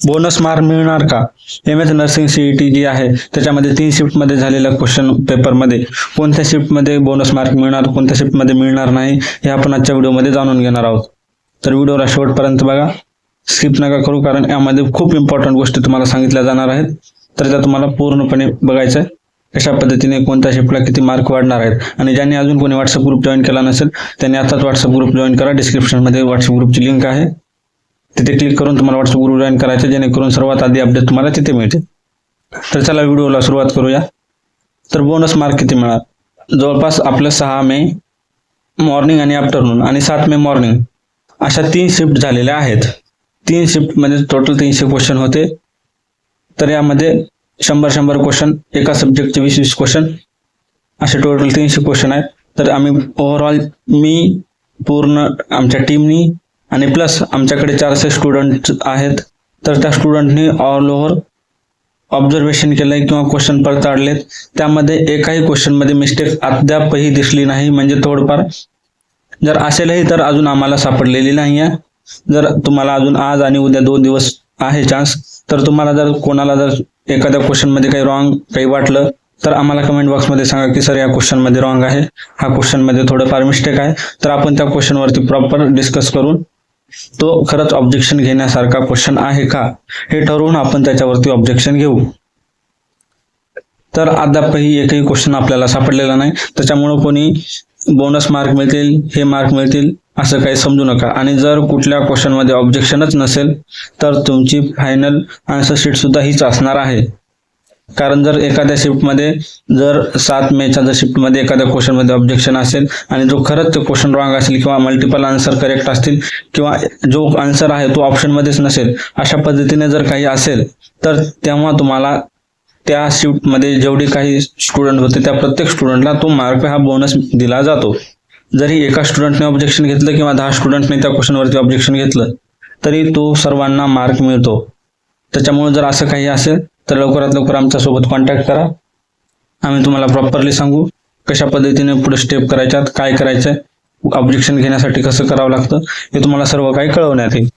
Bonus mark मिळणार का? MS nursing CET जी आहे त्याच्यामध्ये 3 शिफ्टमध्ये झालेल्या क्वेश्चन पेपरमध्ये कोणत्या शिफ्टमध्ये बोनस मार्क मिळणार, कोणत्या शिफ्टमध्ये मिळणार नाही हे आपण आजच्या व्हिडिओमध्ये जाणून घेणार आहोत. तर व्हिडिओला शेवटपर्यंत बघा, स्किप नका करू, कारण यामध्ये खूप इम्पॉर्टंट गोष्टी तुम्हाला सांगितल्या जाणार आहेत. तर त्या तुम्हाला पूर्णपणे बघायचं आहे. कशा पद्धतीने कोणत्या शिफ्टला किती मार्क वाढणार आहेत. आणि ज्यांनी अजून कोणी व्हॉट्सअप ग्रुप जॉईन केला नसेल त्यांनी आताच व्हॉट्सअप ग्रुप जॉईन करा. डिस्क्रिप्शनमध्ये व्हॉट्सअप ग्रुपची लिंक आहे, तिथे क्लिक करून तुम्हाला व्हॉट्सअप ग्रुप जॉईन करायचं, जेणेकरून सर्वात आधी अपडेट तुम्हाला तिथे मिळते. तर चला व्हिडिओला सुरुवात करूया. तर बोनस मार्क किती मिळणार? जवळपास आपलं 6 मे मॉर्निंग आणि आफ्टरनून आणि 7 मे मॉर्निंग अशा 3 शिफ्ट झालेल्या आहेत. 3 शिफ्टमध्ये टोटल 300 क्वेश्चन होते. तर यामध्ये 100 क्वेश्चन, एका सब्जेक्टचे 20 क्वेश्चन, असे टोटल 300 क्वेश्चन आहेत. तर आम्ही ओव्हरऑल मी पूर्ण आमच्या टीमनी आणि प्लस आमच्याकडे 400 स्टुडंट आहेत. तर त्या स्टुडंटनी ऑल ओव्हर ऑब्झर्वेशन केलंय किंवा क्वेश्चन पडताळलेत. त्यामध्ये एकाही क्वेश्चनमध्ये मिस्टेक अद्यापही दिसली नाही. म्हणजे थोडंफार जर असेलही तर अजून आम्हाला सापडलेली नाही आहे. जर तुम्हाला अजून आज आणि उद्या 2 दिवस आहे चान्स, तर तुम्हाला जर कोणाला जर एखाद्या क्वेश्चनमध्ये काही रॉंग काही वाटलं तर आम्हाला कमेंट बॉक्समध्ये सांगा की सर या क्वेश्चनमध्ये रॉंग आहे, हा क्वेश्चनमध्ये थोडंफार मिस्टेक आहे. तर आपण त्या क्वेश्चनवरती प्रॉपर डिस्कस करून तो खरंच ऑब्जेक्शन घेण्यासारखा क्वेश्चन आहे का हे ठरवून आपण त्याच्यावरती ऑब्जेक्शन घेऊ. तर अद्यापही एकही क्वेश्चन आपल्याला सापडलेला नाही. त्याच्यामुळं कोणी बोनस मार्क मिळतील, हे मार्क मिळतील असं काही समजू नका. आणि जर कुठल्या क्वेश्चनमध्ये ऑब्जेक्शनच नसेल तर तुमची फायनल आन्सर शीट सुद्धा हीच असणार आहे. कारण जर एखाद्या शिफ्टमध्ये जर 7 मेच्या जर शिफ्टमध्ये एखाद्या क्वेश्चनमध्ये ऑब्जेक्शन असेल आणि जो खरंच तो क्वेश्चन रॉंग असेल किंवा मल्टिपल आन्सर करेक्ट असतील किंवा जो आन्सर आहे तो ऑप्शनमध्येच नसेल, अशा पद्धतीने जर काही असेल तर तेव्हा तुम्हाला त्या शिफ्टमध्ये जेवढे काही स्टुडंट होते त्या प्रत्येक स्टुडंटला तो मार्क हा बोनस दिला जातो. जरी एका स्टुडंटने ऑब्जेक्शन घेतलं किंवा 10 स्टुडंटने त्या क्वेश्चनवरती ऑब्जेक्शन घेतलं तरी तो सर्वांना मार्क मिळतो. त्याच्यामुळे जर असं काही असेल तर लवकरात लवकर आमच्यासोबत कॉन्टॅक्ट करा. आम्ही तुम्हाला प्रॉपरली सांगू कशा पद्धतीने पुढे स्टेप करायच्यात, काय करायचं आहे, ऑब्जेक्शन घेण्यासाठी कसं करावं लागतं हे तुम्हाला सर्व काही कळवण्यात येईल.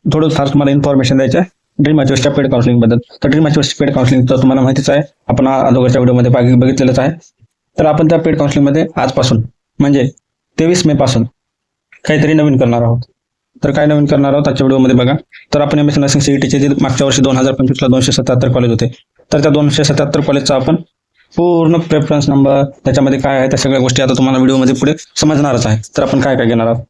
थोडं फार तुम्हाला इन्फॉर्मेशन द्यायचं आहे ड्रीम अचीव्हर्सच्या पेड काउन्सिलिंग बद्दल. तर ड्रीम अचीव्हर्स पेड काउन्सिलिंग तर तुम्हाला माहितीच आहे, आपण अगोदरच्या व्हिडिओमध्ये बघितलेलंच आहे. तर आपण त्या पेड काउन्सिलिंगमध्ये आजपासून म्हणजे 23 मे पासून काहीतरी नवीन करणार आहोत. तर काय नवीन करणार आहोत आजच्या व्हिडिओमध्ये बघा. तर आपण MS नर्सिंग CETचे जे मागच्या वर्षी 2025ला 277 कॉलेज होते, तर त्या 277 कॉलेजचा आपण पूर्ण प्रेफरन्स नंबर त्याच्यामध्ये काय आहे त्या सगळ्या गोष्टी आता तुम्हाला व्हिडिओमध्ये पुढे समजणारच आहे. तर आपण काय काय घेणार आहोत.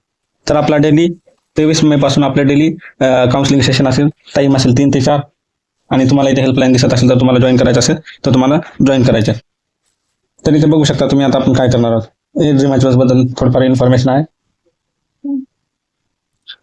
तर आपला डेली 23 मे पासून आपल्या डेली काउन्सिलिंग सेशन असेल, टाईम असेल 3 ते 4. आणि तुम्हाला इथे हेल्पलाईन दिसत असेल तर तुम्हाला जॉईन करायचं असेल तर तुम्हाला जॉईन करायचं आहे. तर इथे बघू शकता तुम्ही आता आपण काय करणार आहोत. हे ड्रीम अचीव्हर्स बद्दल थोडंफार इन्फॉर्मेशन आहे.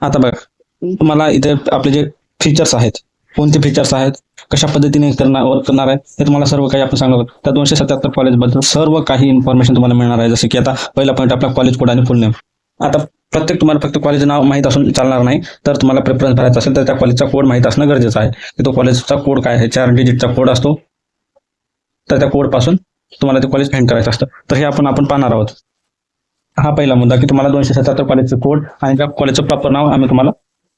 आता बघा तुम्हाला इथे आपले जे फीचर्स आहेत, कोणते फीचर्स आहेत, कशा पद्धतीने वर्क करणार आहे हे तुम्हाला सर्व काही आपण सांगणार आहोत. त्या 277 कॉलेजबद्दल सर्व काही इन्फॉर्मेशन तुम्हाला मिळणार आहे. जसे की आता पहिला पॉईंट आपला कॉलेज कोड आणि फुल नेम. आता प्रत्येक तुम्हाला फक्त कॉलेज नाव माहीत असून चालणार नाही. तर तुम्हाला प्रेफरन्स भरायचा असेल तर त्या कॉलेजचा कोड माहीत असणं गरजेचं आहे. की तो कॉलेजचा कोड काय आहे, 4 डिजिटचा कोड असतो. तर त्या कोडपासून तुम्हाला ते कॉलेज फाइंड करायचं असतं. तर हे आपण पाहणार आहोत. हा पहिला मुद्दा की तुम्हाला 277 कॉलेजचं कोड आणि त्या कॉलेजचं प्रॉपर नाव आम्ही तुम्हाला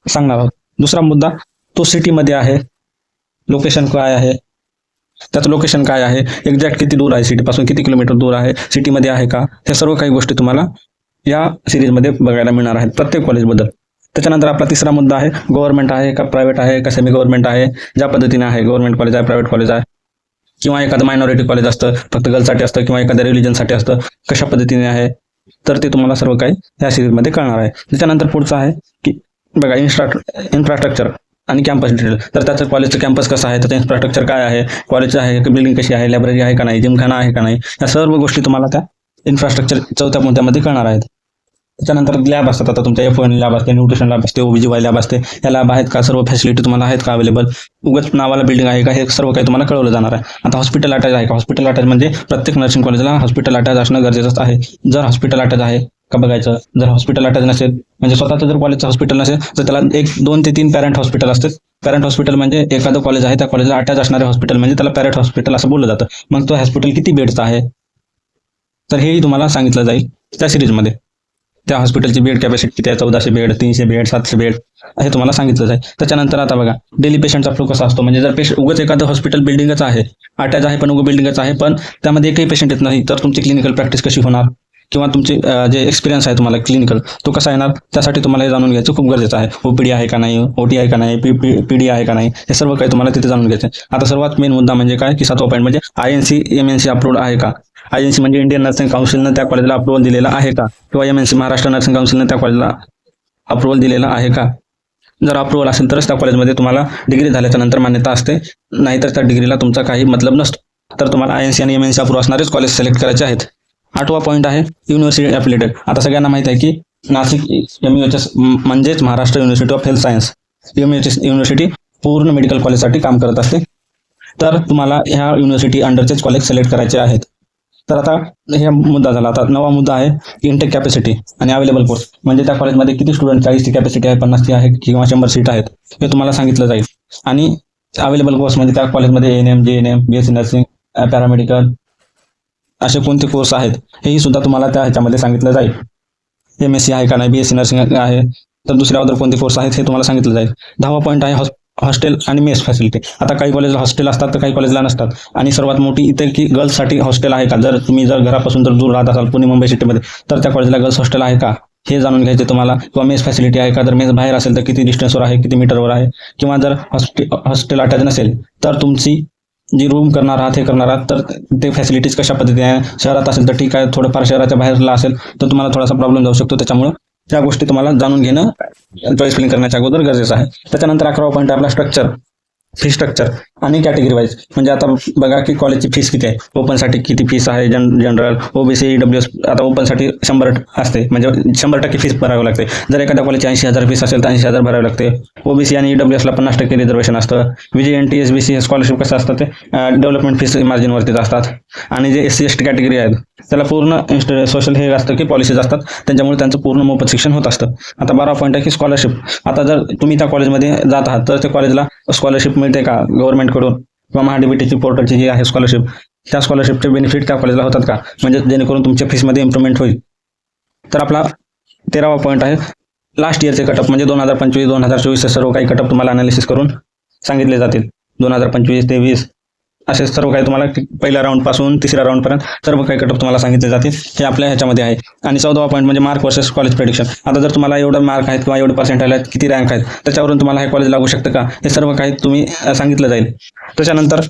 सांगणार आहोत. दुसरा मुद्दा तो सिटीमध्ये आहे, लोकेशन काय आहे, त्याचं लोकेशन काय आहे, एक्झॅक्ट किती दूर आहे, सिटीपासून किती किलोमीटर दूर आहे, सिटीमध्ये आहे का, त्या सर्व काही गोष्टी तुम्हाला या सिरीजमध्ये बघायला मिळणार आहेत प्रत्येक कॉलेजबद्दल. त्याच्यानंतर आपला तिसरा मुद्दा आहे गव्हर्नमेंट आहे का प्रायव्हेट आहे का सेमी गव्हर्नमेंट आहे, ज्या पद्धतीने आहे, गव्हर्नमेंट कॉलेज आहे, प्रायव्हेट कॉलेज आहे किंवा एखादं मायनॉरिटी कॉलेज असतं फक्त गर्ल्ससाठी असतं किंवा एखाद्या रिलिजनसाठी असतं, कशा पद्धतीने आहे, तर ते तुम्हाला सर्व काही या सिरीजमध्ये कळणार आहे. त्याच्यानंतर पुढचं आहे की बघा इन्फ्रास्ट्रक्चर आणि कॅम्पस डिटेल. तर त्याचं कॉलेजचं कॅम्पस कसं आहे, त्याचं इन्फ्रास्ट्रक्चर काय आहे, कॉलेजचं आहे, बिल्डिंग कशी आहे, लायब्ररी आहे का नाही, जिमखाना आहे का नाही, या सर्व गोष्टी तुम्हाला त्या इन्फ्रास्ट्रक्चर 4थ्या मुद्द्यामध्ये कळणार आहेत. त्याच्यानंतर लॅब असतात. आता तुमच्या F1 लॅब असते, न्यूट्रिशन लॅब असते, OBGY लॅब असते. या लॅब आहेत का, सर्व फॅसिलिटी तुम्हाला आहेत का अवेलेबल, उगाच नावाला बिल्डिंग आहे का, हे सर्व काही तुम्हाला कळवलं जाणार आहे. आता हॉस्पिटल अटॅच आहे का, हॉस्पिटल अटॅच म्हणजे प्रत्येक नर्सिंग कॉलेजला हॉस्पिटल अटॅच असणं गरजेचं आहे. जर हॉस्पिटल अटॅच आहे का बघायचं. जर हॉस्पिटल अटॅच नसेल म्हणजे स्वतःचं जर कॉलेजचं हॉस्पिटल नसेल तर त्याला 2 ते 3 पॅरेंट हॉस्पिटल असते. पॅरेंट हॉस्पिटल म्हणजे एखादं कॉलेज आहे त्या कॉलेजला अटॅच असणारे हॉस्पिटल म्हणजे त्याला पॅरेंट हॉस्पिटल असं बोललं जातं. मग तो हॉस्पिटल किती बेडचा आहे तर हेही तुम्हाला सांगितलं जाईल त्या सिरीजमध्ये. त्या हॉस्पिटलची बेड कॅपॅसिटी किती आहे, 1400 बेड, 300 बेड, 700 बेड हे तुम्हाला सांगितलं जाईल. त्याच्यानंतर आता बघा डेली पेशंटचा फ्लो कसा असतो. म्हणजे जर पेशंट उगाच एखादं हॉस्पिटल बिल्डिंगच आहे, अटॅच आहे पण उगं बिल्डिंगच आहे, पण त्यामध्ये एकही पेशंट येत नाही, तर तुमची क्लिनिकल प्रॅक्टिस कशी होणार किंवा तुमचे जे एक्सपिरियन्स आहे तुम्हाला क्लिनिकल तो कसा येणार, त्यासाठी तुम्हाला हे जाणून घ्यायचं खूप गरजेचं आहे. ओपीडी आहे का नाही, ओटी आहे का नाही, पीडी आहे का नाही, हे सर्व काही तुम्हाला तिथे जाणून घ्यायचं आहे. आता सर्वात मेन मुद्दा म्हणजे काय की 7वा पॉईंट म्हणजे INC MNC अप्रूव्ड आहे का. INC म्हणजे इंडियन नर्सिंग काउन्सिलनं त्या कॉलेजला अप्रुव्हल दिलेला आहे का, किंवा MNC महाराष्ट्र नर्सिंग काउन्सिलनं त्या कॉलेजला अप्रुव्हल दिलेला आहे का. जर अप्रुव्हल असेल तरच त्या कॉलेजमध्ये तुम्हाला डिग्री झाल्याच्या नंतर मान्यता असते, नाहीतर त्या डिग्रीला तुमचा काही मतलब नसतो. तर तुम्हाला INC आणि MNC अप्रूव्ह असणारेच कॉलेज सिलेक्ट करायचे आहेत. 8वा पॉईंट आहे युनिव्हर्सिटी ॲफिलिएटेड. आता सगळ्यांना माहिती आहे की नाशिक MUHS म्हणजेच Maharashtra university of health science MUHS university पूर्ण मेडिकल कॉलेजसाठी काम करत असते. तर तुम्हाला ह्या युनिव्हर्सिटी अंडरचेच कॉलेज सिलेक्ट करायचे आहेत. तर आता हे मुद्दा झाला. आता 9वा मुद्दा आहे इंटेक कॅपॅसिटी आणि अवेलेबल कोर्स. म्हणजे त्या कॉलेजमध्ये किती स्टुडंट, 40ची कॅपॅसिटी आहे, 50ची आहे किंवा 100 सीट आहेत हे तुम्हाला सांगितलं जाईल. आणि अवेलेबल कोर्स म्हणजे त्या कॉलेजमध्ये ANM, JNM, BSc nursing, paramedical असे कोणते कोर्स आहेत हेही सुद्धा तुम्हाला त्या ह्याच्यामध्ये सांगितलं जाईल. MSc आहे का नाही, BSc नर्सिंग आहे, तर दुसऱ्या अदर कोणते कोर्स आहेत हे तुम्हाला सांगितलं जाईल. 10वा पॉईंट आहे हॉस्टेल आणि मेस फॅसिलिटी. आता काही कॉलेजला हॉस्टेल असतात तर काही कॉलेजला नसतात. आणि सर्वात मोठी इथे की गर्ल्ससाठी हॉस्टेल आहे का. जर तुम्ही घरापासून जर दूर राहत असाल पुणे मुंबई सिटीमध्ये, तर त्या कॉलेजला गर्ल्स हॉस्टेल आहे का हे जाणून घ्यायचे तुम्हाला. किंवा मेस फॅसिलिटी आहे का, जर मेस बाहेर असेल तर किती डिस्टन्सवर आहे, किती मीटरवर आहे. किंवा जर हॉस्टेल अटॅच नसेल तर तुमची जी रूम करणार आहात हे करणार आहात तर ते फॅसिलिटीज कशा पद्धतीने आहे. शहरात असेल तर ठीक आहे, थोडंफार शहराच्या बाहेरला असेल तर तुम्हाला थोडासा प्रॉब्लेम जाऊ शकतो. त्याच्यामुळे त्या गोष्टी तुम्हाला जाणून घेणं चॉईस फिलिंग करण्याच्या अगोदर गरजेचं आहे. त्याच्यानंतर 11वा पॉईंट आपला स्ट्रक्चर, फी स्ट्रक्चर आणि कॅटेगरी वाईज. म्हणजे आता बघा की कॉलेजची फीस किती आहे. ओपनसाठी किती फीस आहे, जनरल, OBC, EWS. आता ओपनसाठी 100 असते, म्हणजे 100% फीस भरावी लागते. जर एखाद्या कॉलेजची 80,000 फीस असेल तर 80,000 भरावी लागते. OBC आणि EWSला 50% रिझर्वेशन असतं. VJNT, SBC हे स्कॉलरशिप कसं असतं ते डेव्हलपमेंट फीस मार्जिनवरतीच असतात. आणि जे SC ST कॅटेगरी आहेत त्याला पूर्ण सोशल हे असतं की पॉलिसीज असतात, त्यांच्यामुळे त्यांचं पूर्ण मोफत शिक्षण होत असतं. आता 12वा पॉईंट आहे की स्कॉलरशिप. आता जर तुम्ही त्या कॉलेजमध्ये जात आहात तर त्या कॉलेजला स्कॉलरशिप मिळते का गव्हर्नमेंटकडून, किंवा महाडीबीटीची पोर्टलची जी आहे स्कॉलरशिप, त्या स्कॉलरशिपचे बेनिफिट त्या कॉलेजला होतात का, म्हणजे जेणेकरून तुमच्या फीसमध्ये इम्प्रूव्हमेंट होईल. तर आपला 13वा पॉईंट आहे लास्ट इयरचे कटअप. म्हणजे 2025, 2024 सर्व काही कटअप तुम्हाला अनालिसिस करून सांगितले जातील. 2025, 23 असे सर्व काही तुम्हाला पहिल्या राऊंडपासून तिसऱ्या राऊंडपर्यंत सर्व काही कटअप तुम्हाला सांगितले जातील. हे आपल्या ह्याच्यामध्ये आहे. आणि 14वा पॉईंट म्हणजे मार्क वर्सेस कॉलेज प्रेडिक्शन. आता जर तुम्हाला एवढं मार्क आहेत किंवा एवढे पर्सेंटाइल आहेत, किती रँक आहेत, त्याच्यावरून तुम्हाला हे कॉलेज लागू शकतं का, हे सर्व काही तुम्ही सांगितलं जाईल. त्याच्यानंतर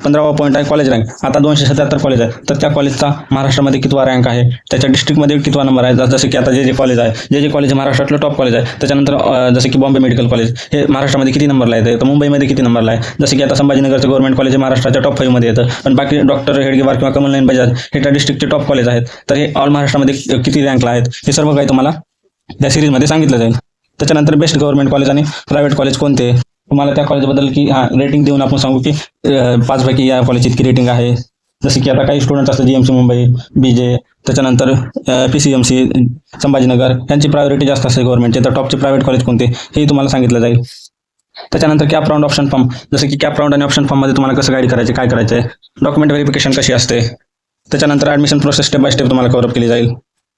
15वा पॉईंट आहे कॉलेज रँक. आता 277 कॉलेज आहे, तर त्या कॉलेजचा महाराष्ट्रामध्ये कितवा रँक आहे, त्याच्या डिस्ट्रिक्टमध्ये कितवा नंबर आहे. जसं की आता जे कॉलेज आहे, जे कॉलेज महाराष्ट्रातलं टॉप कॉलेज आहे, त्याच्यानंतर जसं की बॉम्बे मेडिकल कॉलेज हे महाराष्ट्रामध्ये किती नंबरला येतं, तर मुंबईमध्ये किती नंबरला आहे. जसं की आता संभाजीनगरचं गव्हर्नमेंट कॉलेज महाराष्ट्राच्या टॉप 5 मध्ये येतं, पण बाकी डॉक्टर हेडगेवार किंवा कमलनयन बजाज हे त्या डिस्ट्रिक्टचे टॉप कॉलेज आहेत, तर हे ऑल महाराष्ट्रामध्ये किती रँकला आहेत हे सर्व काही तुम्हाला त्या सिरीजमध्ये सांगितलं जाईल. त्याच्यानंतर बेस्ट गव्हर्नमेंट कॉलेज आणि प्रायव्हेट कॉलेज कोणते, तुम्हाला त्या कॉलेजबद्दल की रेटिंग देऊन आपण सांगू की 5 पैकी या कॉलेजची इतकी रेटिंग आहे. जसे की आता काही स्टुडंट असतात GMC मुंबई, BJ, त्याच्यानंतर PCMC संभाजीनगर, यांची प्रायोरिटी जास्त असते गव्हर्नमेंटचे, तर टॉपचे प्रायव्हेट कॉलेज कोणते हेही तुम्हाला सांगितलं जाईल. त्याच्यानंतर कॅप राऊंड, ऑप्शन फॉर्म. जसं की कॅप राऊंड आणि ऑप्शन फॉर्ममध्ये तुम्हाला कसं गाईड करायचे, काय करायचं आहे, डॉक्युमेंट व्हेरिफिकेशन कशी असते. त्याच्यानंतर admission process step by step तुम्हाला कव्हर केली जाईल.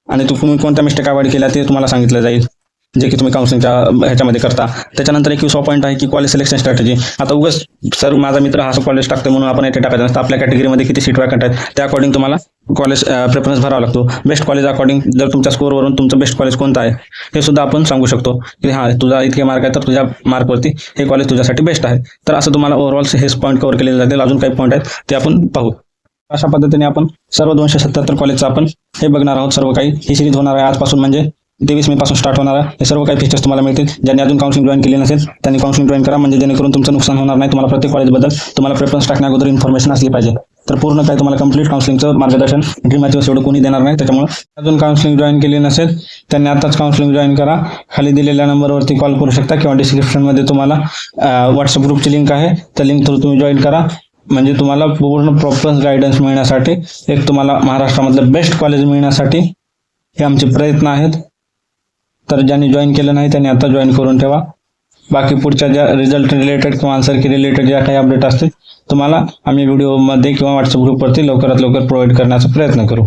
आणि तुम्ही कोणत्या मिस्टेक अवॉइड केल्या ते तुम्हाला सांगितलं जाईल, जे की तुम्ही काउन्सिलिंगच्या ह्याच्यामध्ये करता. त्याच्यानंतर 21वा पॉईंट आहे की कॉलेज सिलेक्शन स्ट्रॅटेजी. आता उगाच सर माझा मित्र हा कॉलेज टाकतो म्हणून आपण इथे टाकायचं नसतं. आपल्या कॅटेगरीमध्ये किती सीट वॅकंट आहेत त्या अकॉर्डिंग तुम्हाला कॉलेज प्रेफरन्स भरावा लागतो. बेस्ट कॉलेज अकॉर्डिंग जर तुमच्या स्कोअरवरून तुमचं बेस्ट कॉलेज कोणतं आहे हे सुद्धा आपण सांगू शकतो की हां तुझा इतके मार्क आहे तर तुझ्या मार्कवरती हे कॉलेज तुझ्यासाठी बेस्ट आहे. तर असं तुम्हाला ओव्हरऑल हेच पॉईंट कव्हर केले जातील. अजून काही पॉईंट आहेत ते आपण पाहू. अशा पद्धतीने आपण सर्व 277 कॉलेजचं आपण हे बघणार आहोत. सर्व काही ही सिरीज होणार आहे आजपासून, म्हणजे 23 मे पासून स्टार्ट होणार आहे. हे सर्व काही फीचर्स तुम्हाला मिळतील. ज्यांनी अजून काउन्सिलिंग जॉईन केली नसेल त्यांनी काउन्सिलिंग जॉईन करा, म्हणजे जेणेकरून तुमचं नुकसान होणार नाही. तुम्हाला प्रत्येक कॉलेजबद्दल तुम्हाला प्रेफरन्स टाकण्या अगोदर इन्फॉर्मेशन असली पाहिजे. तर पूर्ण काही तुम्हाला कंप्लीट काउन्सिलिंगचं मार्गदर्शन ड्रीम मॅथ्स एवढं कोणी देणार नाही. त्याच्यामुळे अजून काउन्सिलिंग जॉईन केली नसेल त्यांनी आताच काउन्सिलिंग जॉईन करा. खाली दिलेल्या नंबरवरती कॉल करू शकता किंवा डिस्क्रिप्शनमध्ये तुम्हाला व्हॉट्सअप ग्रुपची लिंक आहे, त्या लिंक थ्रू तुम्ही जॉईन करा. म्हणजे तुम्हाला पूर्ण प्रॉपर गायडन्स मिळण्यासाठी, एक तुम्हाला महाराष्ट्रामधलं बेस्ट कॉलेज मिळण्यासाठी हे आमचे प्रयत्न आहेत. तर ज्यांनी जॉईन केलं नाही त्यांनी आता जॉईन करून ठेवा. बाकी पुढच्या ज्या रिझल्ट रिलेटेड किंवा आन्सर की रिलेटेड ज्या काही अपडेट असतील तुम्हाला आम्ही व्हिडिओमध्ये किंवा व्हॉट्सअप ग्रुपवरती लवकरात लवकर प्रोव्हाइड करण्याचा प्रयत्न करू.